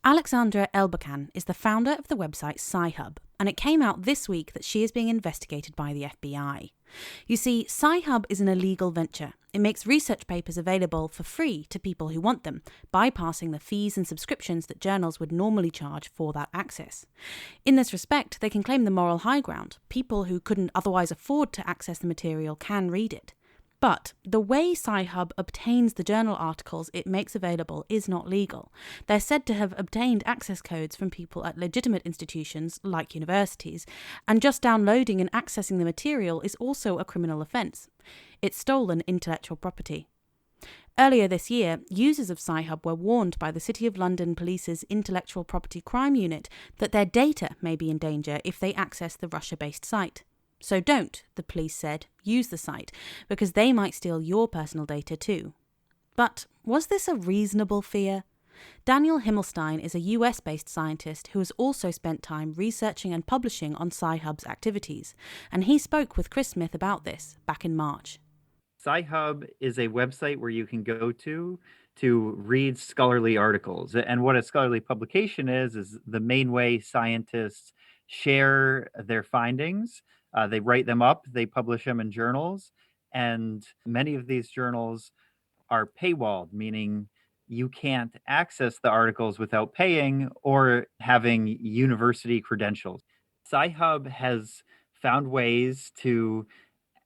Alexandra Elbakan is the founder of the website SciHub, and it came out this week that she is being investigated by the FBI. You see, SciHub is an illegal venture. It makes research papers available for free to people who want them, bypassing the fees and subscriptions that journals would normally charge for that access. In this respect, they can claim the moral high ground. People who couldn't otherwise afford to access the material can read it. But the way SciHub obtains the journal articles it makes available is not legal. They're said to have obtained access codes from people at legitimate institutions, like universities, and just downloading and accessing the material is also a criminal offence. It's stolen intellectual property. Earlier this year, users of SciHub were warned by the City of London Police's Intellectual Property Crime Unit that their data may be in danger if they access the Russia-based site. So don't, the police said, use the site, because they might steal your personal data too. But was this a reasonable fear? Daniel Himmelstein is a US-based scientist who has also spent time researching and publishing on SciHub's activities, and he spoke with Chris Smith about this back in March. SciHub is a website where you can go to read scholarly articles. And what a scholarly publication is the main way scientists share their findings. They write them up, they publish them in journals, and many of these journals are paywalled, meaning you can't access the articles without paying or having university credentials. SciHub has found ways to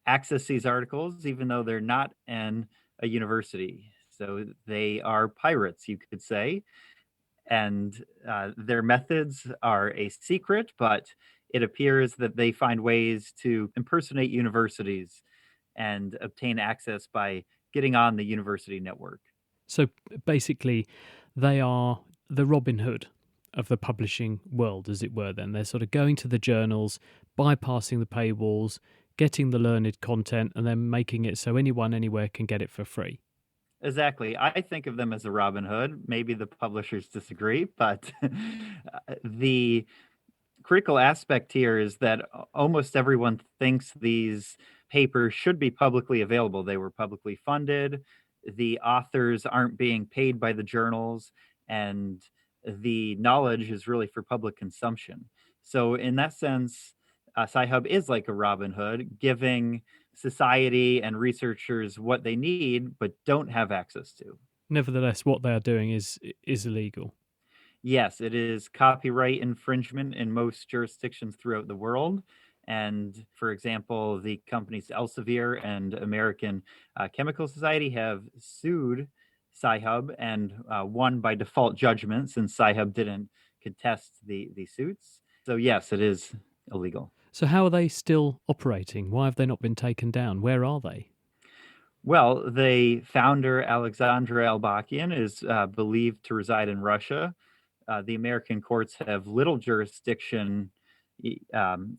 access these articles, even though they're not in a university. So they are pirates, you could say. And their methods are a secret, but it appears that they find ways to impersonate universities and obtain access by getting on the university network. So basically, they are the Robin Hood of the publishing world, as it were, then. They're sort of going to the journals, bypassing the paywalls, getting the learned content, and then making it so anyone anywhere can get it for free. Exactly. I think of them as a Robin Hood. Maybe the publishers disagree, but the critical aspect here is that almost everyone thinks these papers should be publicly available. They were publicly funded. The authors aren't being paid by the journals, and the knowledge is really for public consumption. So in that sense, SciHub is like a Robin Hood, giving society and researchers what they need but don't have access to. Nevertheless, what they are doing is illegal. Yes, it is copyright infringement in most jurisdictions throughout the world. And for example, the companies Elsevier and American Chemical Society have sued SciHub and won by default judgment since SciHub didn't contest the suits. So yes, it is illegal. So how are they still operating? Why have they not been taken down? Where are they? Well, the founder, Alexandra Elbakan, is believed to reside in Russia. The American courts have little jurisdiction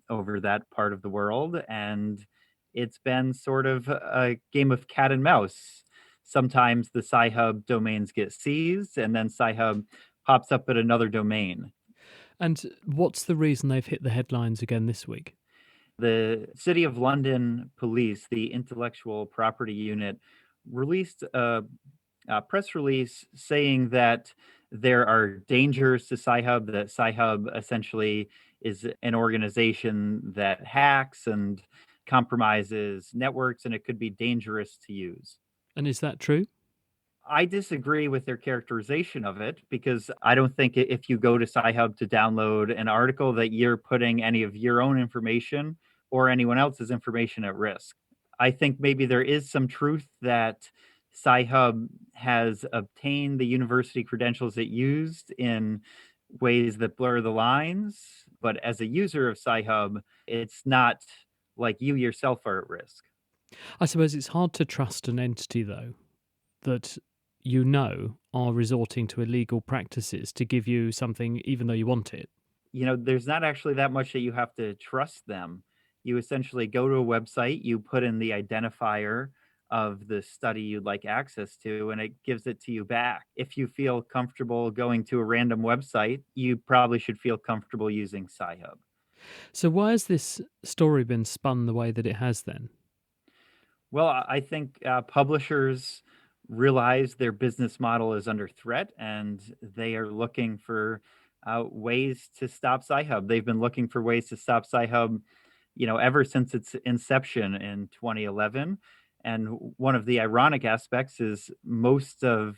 over that part of the world, and it's been sort of a game of cat and mouse. Sometimes the SciHub domains get seized, and then SciHub pops up at another domain. And what's the reason they've hit the headlines again this week? The City of London Police, the Intellectual Property Unit, released a press release saying that there are dangers to SciHub, that SciHub essentially is an organization that hacks and compromises networks, and it could be dangerous to use. And is that true? I disagree with their characterization of it because I don't think if you go to SciHub to download an article that you're putting any of your own information or anyone else's information at risk. I think maybe there is some truth that SciHub has obtained the university credentials it used in ways that blur the lines, but as a user of SciHub, it's not like you yourself are at risk. I suppose it's hard to trust an entity, though, that you know are resorting to illegal practices to give you something even though you want it. You know, there's not actually that much that you have to trust them. You essentially go to a website, you put in the identifier of the study you'd like access to, and it gives it to you back. If you feel comfortable going to a random website, you probably should feel comfortable using SciHub. So why has this story been spun the way that it has then? Well, I think publishers realize their business model is under threat, and they are looking for ways to stop SciHub. They've been looking for ways to stop SciHub, ever since its inception in 2011. And one of the ironic aspects is most of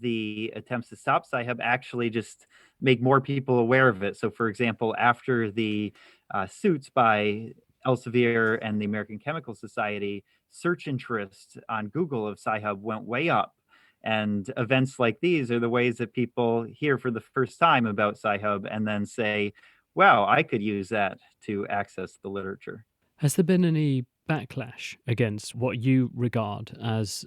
the attempts to stop SciHub actually just make more people aware of it. So, for example, after the suits by Elsevier and the American Chemical Society, search interest on Google of SciHub went way up. And events like these are the ways that people hear for the first time about SciHub and then say, wow, I could use that to access the literature. Has there been any backlash against what you regard as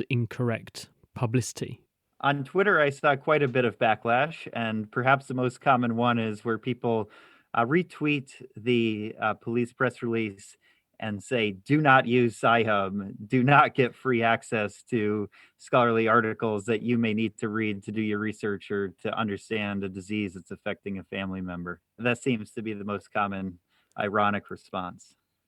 incorrect publicity? On Twitter, I saw quite a bit of backlash, and perhaps the most common one is where people retweet the police press release and say, do not use SciHub, do not get free access to scholarly articles that you may need to read to do your research or to understand a disease that's affecting a family member. That seems to be the most common ironic response.